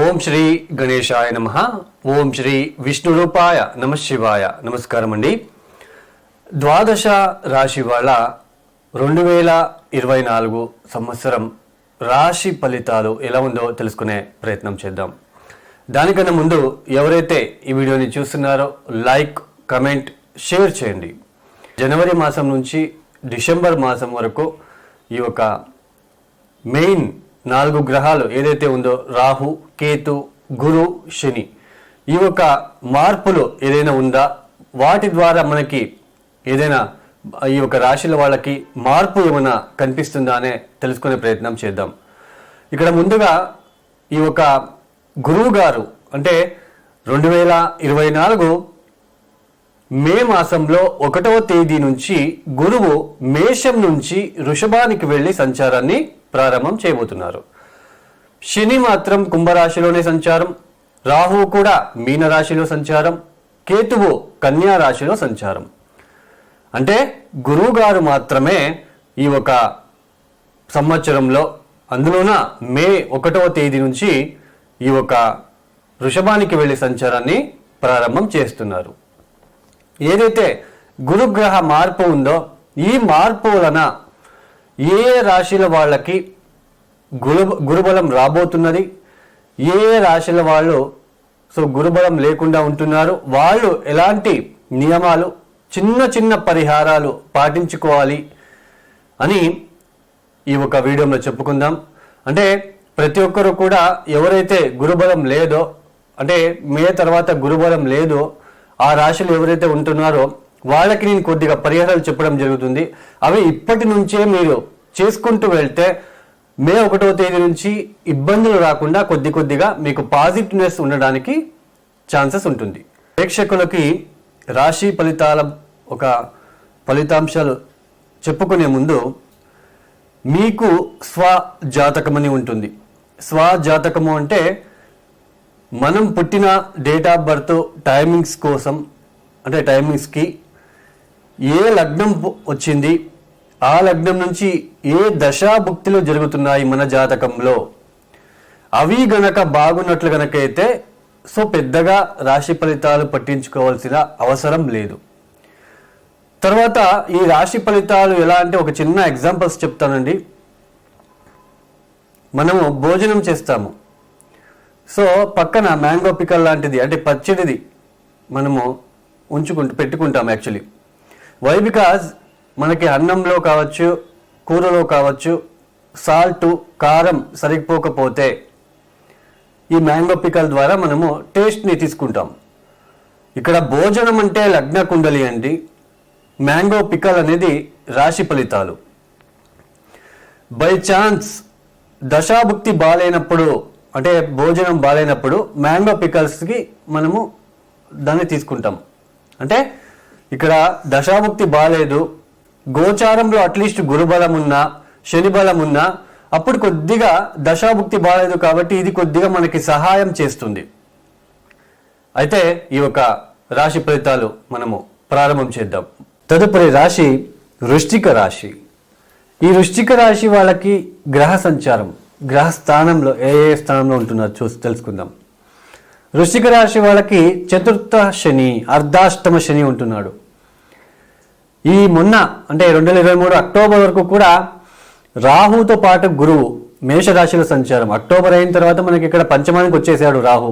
ఓం శ్రీ గణేశాయ నమః. ఓం శ్రీ విష్ణురూపాయ నమః శివాయ. నమస్కారం అండి. ద్వాదశ రాశి వాళ్ళ 2024 సంవత్సరం రాశి ఫలితాలు ఎలా ఉందో తెలుసుకునే ప్రయత్నం చేద్దాం. దానికన్నా ముందు ఎవరైతే ఈ వీడియోని చూస్తున్నారో లైక్, కమెంట్, షేర్ చేయండి. జనవరి మాసం నుంచి డిసెంబర్ మాసం వరకు ఈ యొక్క మెయిన్ 4 గ్రహాలు ఏదైతే ఉందో రాహు, కేతు, గురు, శని, ఈ యొక్క మార్పులు ఏదైనా ఉందా, వాటి ద్వారా మనకి ఏదైనా ఈ యొక్క రాశుల వాళ్ళకి మార్పు ఏమైనా కనిపిస్తుందా అనే తెలుసుకునే ప్రయత్నం చేద్దాం. ఇక్కడ ముందుగా ఈ యొక్క గురువు గారు అంటే 2024 మే మాసంలో 1వ తేదీ నుంచి గురువు మేషం నుంచి వృషభానికి వెళ్ళి సంచారాన్ని ప్రారంభం చేయబోతున్నారు. శని మాత్రం కుంభరాశిలోనే సంచారం, రాహువు కూడా మీనరాశిలో సంచారం, కేతువు కన్యా రాశిలో సంచారం. అంటే గురువు గారు మాత్రమే ఈ ఒక సంవత్సరంలో అందులోన మే 1వ తేదీ నుంచి ఈ ఒక వృషభానికి వెళ్ళి సంచారాన్ని ప్రారంభం చేస్తున్నారు. ఏదైతే గురుగ్రహ మార్పు ఉందో ఈ మార్పు వలన ఏ రాశుల వాళ్ళకి గురుబలం రాబోతున్నది, ఏ రాశుల వాళ్ళు గురుబలం లేకుండా ఉంటున్నారు, వాళ్ళు ఎలాంటి నియమాలు, చిన్న చిన్న పరిహారాలు పాటించుకోవాలి అని ఈ ఒక వీడియోలో చెప్పుకుందాం. అంటే ప్రతి ఒక్కరు కూడా ఎవరైతే గురుబలం లేదో, అంటే మే తర్వాత గురుబలం లేదో ఆ రాశులు ఎవరైతే ఉంటున్నారో వాళ్ళకి నేను కొద్దిగా పరిహారాలు చెప్పడం జరుగుతుంది. అవి ఇప్పటి నుంచే మీరు చేసుకుంటూ వెళ్తే మే 1వ తేదీ నుంచి ఇబ్బందులు రాకుండా కొద్దిగా మీకు పాజిటివ్నెస్ ఉండడానికి ఛాన్సెస్ ఉంటుంది. ప్రేక్షకులకి రాశి ఫలితాల ఒక ఫలితాంశాలు చెప్పుకునే ముందు మీకు స్వజాతకం అని ఉంటుంది. స్వజాతకము అంటే మనం పుట్టిన డేట్ ఆఫ్ బర్త్ టైమింగ్స్ కోసం, అంటే టైమింగ్స్కి ఏ లగ్నం వచ్చింది, ఆ లగ్నం నుంచి ఏ దశాభుక్తులు జరుగుతున్నాయి మన జాతకంలో, అవి గనక బాగున్నట్లు గనక అయితే పెద్దగా రాశి ఫలితాలు పట్టించుకోవాల్సిన అవసరం లేదు. తర్వాత ఈ రాశి ఫలితాలు ఎలా అంటే ఒక చిన్న ఎగ్జాంపుల్స్ చెప్తానండి. మనము భోజనం చేస్తాము, పక్కన మ్యాంగో పికల్ లాంటిది అంటే పచ్చడిది మనము పెట్టుకుంటాం యాక్చువల్లీ. వై? బికాజ్ మనకి అన్నంలో కావచ్చు, కూరలో కావచ్చు, సాల్ట్, కారం సరిపోకపోతే ఈ మ్యాంగో పికల్ ద్వారా మనము టేస్ట్ని తీసుకుంటాం. ఇక్కడ భోజనం అంటే లగ్న కుండలి అండి, మ్యాంగో పికల్ అనేది రాశి ఫలితాలు. బై ఛాన్స్ దశాభుక్తి బాలేనప్పుడు, అంటే భోజనం బాలేనప్పుడు మ్యాంగో పికల్స్కి మనము దాన్ని తీసుకుంటాం. అంటే ఇక్కడ దశాభుక్తి బాలేదు, గోచారంలో అట్లీస్ట్ గురుబలం ఉన్నా, శని బలం ఉన్నా, అప్పుడు కొద్దిగా దశాభుక్తి బాలేదు కాబట్టి ఇది కొద్దిగా మనకి సహాయం చేస్తుంది. అయితే ఈ యొక్క రాశి ఫలితాలు మనము ప్రారంభం చేద్దాం. తదుపరి రాశి వృశ్చిక రాశి. ఈ వృశ్చిక రాశి వాళ్ళకి గ్రహ సంచారం, గ్రహ స్థానంలో ఏ స్థానంలో ఉంటున్నారు తెలుసుకుందాం. వృశ్చిక రాశి వాళ్ళకి చతుర్థ శని, అర్ధాష్టమ శని ఉంటున్నాడు. ఈ మొన్న అంటే 2023 అక్టోబర్ వరకు కూడా రాహుతో పాటు గురువు మేషరాశిలో సంచారం. అక్టోబర్ అయిన తర్వాత మనకి ఇక్కడ పంచమానికి వచ్చేసాడు రాహు.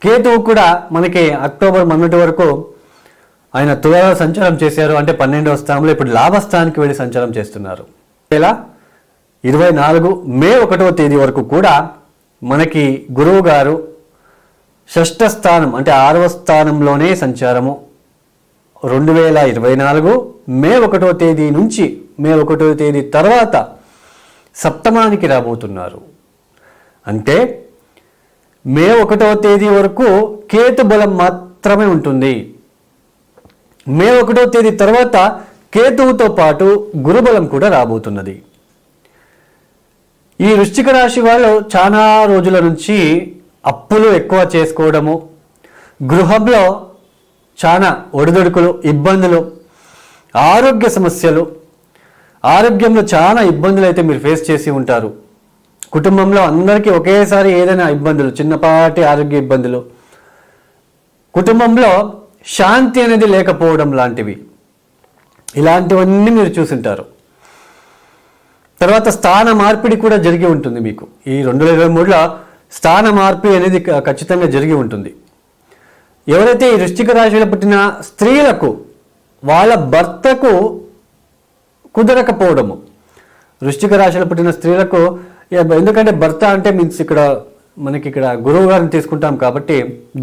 కేతువు కూడా మనకి అక్టోబర్ మొన్నటి వరకు ఆయన తులలో సంచారం చేశారు, అంటే 12వ స్థానంలో. ఇప్పుడు లాభస్థానానికి వెళ్ళి సంచారం చేస్తున్నారు. 2024 మే 1వ తేదీ వరకు కూడా మనకి గురువు గారు షష్ఠ స్థానం అంటే 6వ స్థానంలోనే సంచారము. 2024 మే 1వ తేదీ నుంచి మే 1వ తేదీ తర్వాత సప్తమానికి రాబోతున్నారు. అంటే మే 1వ తేదీ వరకు కేతు బలం మాత్రమే ఉంటుంది. మే 1వ తేదీ తర్వాత కేతువుతో పాటు గురుబలం కూడా రాబోతున్నది. ఈ వృశ్చిక రాశి వాళ్ళు చాలా రోజుల నుంచి అప్పులు ఎక్కువ చేసుకోవడము, గృహంలో చాలా ఒడిదొడుకులు, ఇబ్బందులు, ఆరోగ్య సమస్యలు, ఆరోగ్యంలో చాలా ఇబ్బందులు అయితే మీరు ఫేస్ చేసి ఉంటారు. కుటుంబంలో అందరికీ ఒకేసారి ఏదైనా ఇబ్బందులు, చిన్నపాటి ఆరోగ్య ఇబ్బందులు, కుటుంబంలో శాంతి అనేది లేకపోవడం లాంటివి, ఇలాంటివన్నీ మీరు చూసుంటారు. తర్వాత స్థాన మార్పిడి కూడా జరిగి ఉంటుంది మీకు. ఈ 2023లో స్థాన మార్పిడి అనేది ఖచ్చితంగా జరిగి ఉంటుంది. ఎవరైతే ఈ వృశ్చిక రాశిలో పుట్టిన స్త్రీలకు వాళ్ళ భర్తకు కుదరకపోవడము, వృశ్చిక రాశిలో పుట్టిన స్త్రీలకు, ఎందుకంటే భర్త అంటే మీన్స్ మనకి ఇక్కడ గురువు గారిని తీసుకుంటాం కాబట్టి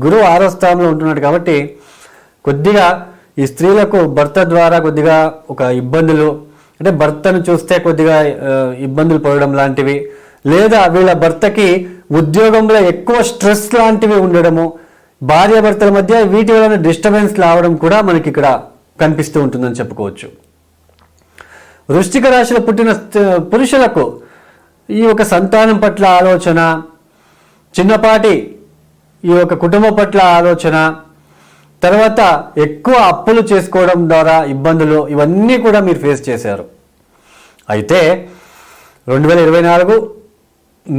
గురువు 6వ స్థానంలో ఉంటున్నాడు కాబట్టి కొద్దిగా ఈ స్త్రీలకు భర్త ద్వారా కొద్దిగా ఒక ఇబ్బందులు, అంటే భర్తను చూస్తే కొద్దిగా ఇబ్బందులు పడడం లాంటివి, లేదా వీళ్ళ భర్తకి ఉద్యోగంలో ఎక్కువ స్ట్రెస్ లాంటివి ఉండడము, భార్యాభర్తల మధ్య వీటి వలన డిస్టర్బెన్స్ రావడం కూడా మనకి ఇక్కడ కనిపిస్తూ ఉంటుందని చెప్పుకోవచ్చు. వృశ్చిక రాశిలో పుట్టిన పురుషులకు ఈ యొక్క సంతానం పట్ల ఆలోచన, చిన్నపాటి ఈ యొక్క కుటుంబం పట్ల ఆలోచన, తర్వాత ఎక్కువ అప్పులు చేసుకోవడం ద్వారా ఇబ్బందులు, ఇవన్నీ కూడా మీరు ఫేస్ చేశారు. అయితే 2024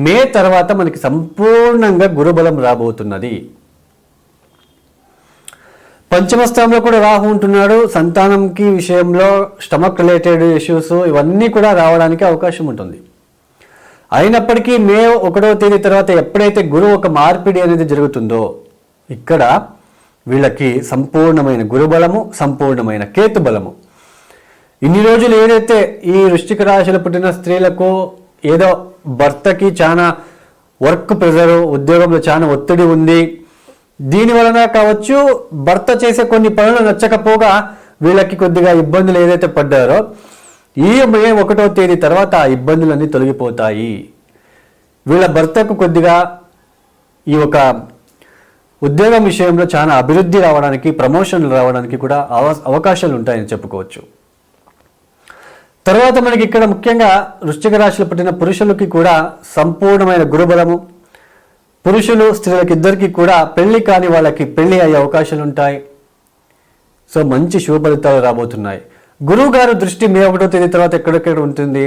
మే తర్వాత మనకి సంపూర్ణంగా గురుబలం రాబోతున్నది. పంచమ స్థానంలో కూడా రాహు ఉంటున్నాడు. సంతానంకి విషయంలో స్టమక్ రిలేటెడ్ ఇష్యూస్ ఇవన్నీ కూడా రావడానికి అవకాశం ఉంటుంది. అయినప్పటికీ మే 1వ తేదీ తర్వాత ఎప్పుడైతే గురువు ఒక మార్పిడి అనేది జరుగుతుందో ఇక్కడ వీళ్ళకి సంపూర్ణమైన గురుబలము, సంపూర్ణమైన కేతు బలము. ఇన్ని రోజులు ఏదైతే ఈ వృశ్చిక రాశిలో పుట్టిన స్త్రీలకు ఏదో భర్తకి చాలా వర్క్ ప్రెజరు, ఉద్యోగంలో చాలా ఒత్తిడి ఉంది, దీని వలన కావచ్చు భర్త చేసే కొన్ని పనులు నచ్చకపోగా వీళ్ళకి కొద్దిగా ఇబ్బందులు ఏదైతే పడ్డారో ఈ మే 1వ తేదీ తర్వాత ఆ ఇబ్బందులన్నీ తొలగిపోతాయి. వీళ్ళ భర్తకు కొద్దిగా ఈ ఒక ఉద్యోగం విషయంలో చాలా అభివృద్ధి రావడానికి, ప్రమోషన్లు రావడానికి కూడా అవకాశాలు ఉంటాయని చెప్పుకోవచ్చు. తర్వాత మనకి ఇక్కడ ముఖ్యంగా వృశ్చిక రాశిలో పుట్టిన పురుషులకి కూడా సంపూర్ణమైన గురుబలము, పురుషులు స్త్రీలకి ఇద్దరికి కూడా పెళ్లి కాని వాళ్ళకి పెళ్లి అయ్యే అవకాశాలు ఉంటాయి. సో మంచి శుభ ఫలితాలు రాబోతున్నాయి. గురువు గారు దృష్టి మే 1వ తేదీ తర్వాత ఎక్కడెక్కడ ఉంటుంది,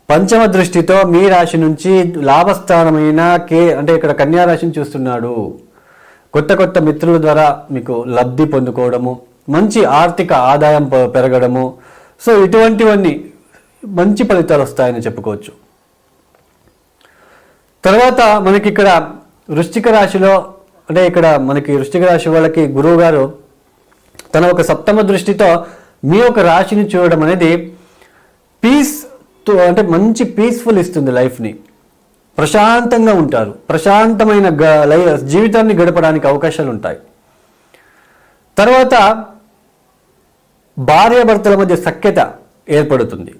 పంచమ దృష్టితో మీ రాశి నుంచి లాభస్థానమైన అంటే ఇక్కడ కన్యా రాశిని చూస్తున్నాడు. కొత్త కొత్త మిత్రుల ద్వారా మీకు లబ్ధి పొందుకోవడము, మంచి ఆర్థిక ఆదాయం పెరగడము, సో ఇటువంటివన్నీ మంచి ఫలితాలు వస్తాయని చెప్పుకోవచ్చు. తర్వాత మనకి ఇక్కడ వృశ్చిక రాశిలో, అంటే ఇక్కడ మనకి వృశ్చిక రాశి వాళ్ళకి గురువు గారు తన ఒక సప్తమ దృష్టితో మీ యొక్క రాశిని చూడడం అనేది పీస్, అంటే మంచి పీస్ఫుల్ ఇస్తుంది. లైఫ్ని ప్రశాంతంగా ఉంటారు, ప్రశాంతమైన జీవితాన్ని గడపడానికి అవకాశాలు ఉంటాయి. తర్వాత భార్యాభర్తల మధ్య సఖ్యత ఏర్పడుతుంది.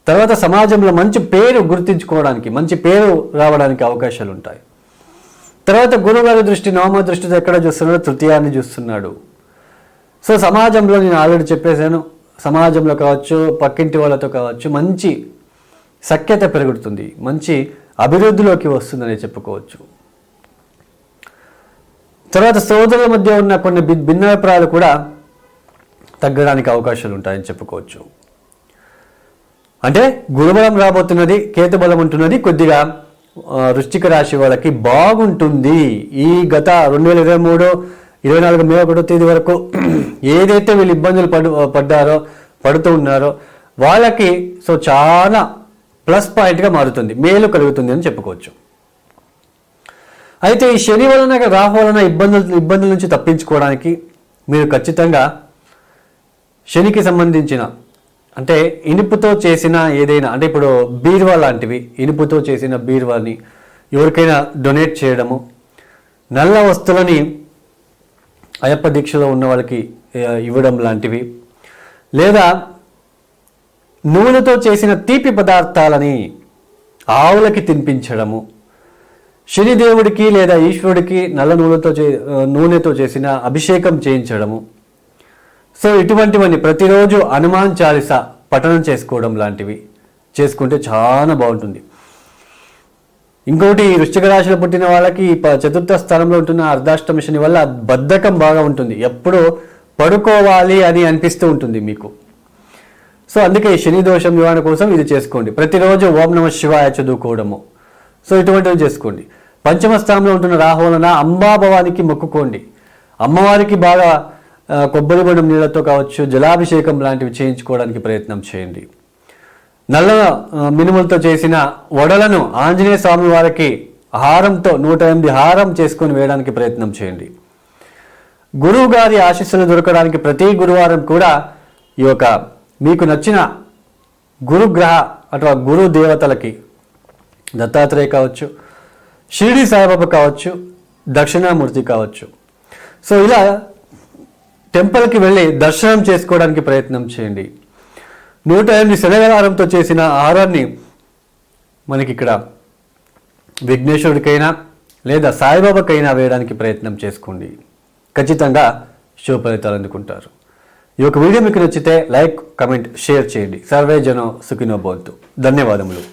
తర్వాత సమాజంలో మంచి పేరు గుర్తించుకోవడానికి, మంచి పేరు రావడానికి అవకాశాలు ఉంటాయి. తర్వాత గురువుగారి దృష్టి నవమ దృష్టితో ఎక్కడ చూస్తున్నాడు, తృతీయాన్ని చూస్తున్నాడు. సో సమాజంలో నేను ఆల్రెడీ చెప్పేశాను, సమాజంలో కావచ్చు, పక్కింటి వాళ్ళతో కావచ్చు మంచి సఖ్యత పెరుగుతుంది, మంచి అభివృద్ధిలోకి వస్తుందని చెప్పుకోవచ్చు. తర్వాత సోదరుల మధ్య ఉన్న కొన్ని భిన్నాభిప్రాయాలు కూడా తగ్గడానికి అవకాశాలు ఉంటాయని చెప్పుకోవచ్చు. అంటే గురుబలం రాబోతున్నది, కేతుబలం ఉంటున్నది, కొద్దిగా వృశ్చిక రాశి వాళ్ళకి బాగుంటుంది. ఈ గత 2023-24 మే 1వ తేదీ వరకు ఏదైతే వీళ్ళు ఇబ్బందులు పడుతూ ఉన్నారో వాళ్ళకి సో చాలా ప్లస్ పాయింట్గా మారుతుంది, మేలు కలుగుతుంది అని చెప్పుకోవచ్చు. అయితే ఈ శని వలన, రాహు వలన ఇబ్బందుల నుంచి తప్పించుకోవడానికి మీరు ఖచ్చితంగా శనికి సంబంధించిన, అంటే ఇనుపుతో చేసిన ఏదైనా, అంటే ఇప్పుడు బీరువా లాంటివి, ఇనుపుతో చేసిన బీరువాని ఎవరికైనా డొనేట్ చేయడము, నల్ల వస్తువులని అయ్యప్ప దీక్షలో ఉన్న వాళ్ళకి ఇవ్వడం లాంటివి, లేదా నూనెతో చేసిన తీపి పదార్థాలని ఆవులకి తినిపించడము, శనిదేవుడికి లేదా ఈశ్వరుడికి నల్ల నూనెతో చేసిన అభిషేకం చేయించడము. సో ఇటువంటివన్నీ ప్రతిరోజు హనుమాన్ చాలీస పఠనం చేసుకోవడం లాంటివి చేసుకుంటే చాలా బాగుంటుంది. ఇంకోటి వృశ్చిక రాశిలో పుట్టిన వాళ్ళకి 4వ స్థానంలో ఉంటున్న అర్ధాష్టమ శని వల్ల బద్ధకం బాగా ఉంటుంది, ఎప్పుడు పడుకోవాలి అని అనిపిస్తూ ఉంటుంది మీకు. సో అందుకే ఈ శని దోషం నివారణ కోసం ఇది చేసుకోండి. ప్రతిరోజు ఓం నమః శివాయ చదువుకోవడము, సో ఇటువంటివి చేసుకోండి. పంచమ స్థానంలో ఉంటున్న రాహు వలన అంబాభవానికి మొక్కుకోండి. అమ్మవారికి బాగా కొబ్బరి బొండం నీళ్ళతో కావచ్చు, జలాభిషేకం లాంటివి చేయించుకోవడానికి ప్రయత్నం చేయండి. నల్ల మినుములతో చేసిన వడలను ఆంజనేయ స్వామి వారికి హారంతో 108 హారం చేసుకొని వేయడానికి ప్రయత్నం చేయండి. గురువు గారి ఆశీస్సులు దొరకడానికి ప్రతి గురువారం కూడా ఈ యొక్క మీకు నచ్చిన గురుగ్రహ అథవా గురు దేవతలకి దత్తాత్రేయ కావచ్చు, షిరిడి సాయిబాబా కావచ్చు, దక్షిణామూర్తి కావచ్చు, సో ఇలా టెంపుల్కి వెళ్ళి దర్శనం చేసుకోవడానికి ప్రయత్నం చేయండి. 108 శనగహారంతో చేసిన ఆహారాన్ని మనకి ఇక్కడ విఘ్నేశ్వరుడికైనా లేదా సాయిబాబాకైనా వేయడానికి ప్రయత్నం చేసుకోండి. ఖచ్చితంగా శుభ ఫలితాలు అందుకుంటారు. ఈ యొక్క వీడియో మీకు నచ్చితే లైక్, కమెంట్, షేర్ చేయండి. సర్వే జనో సుఖినో భవంతు. ధన్యవాదములు.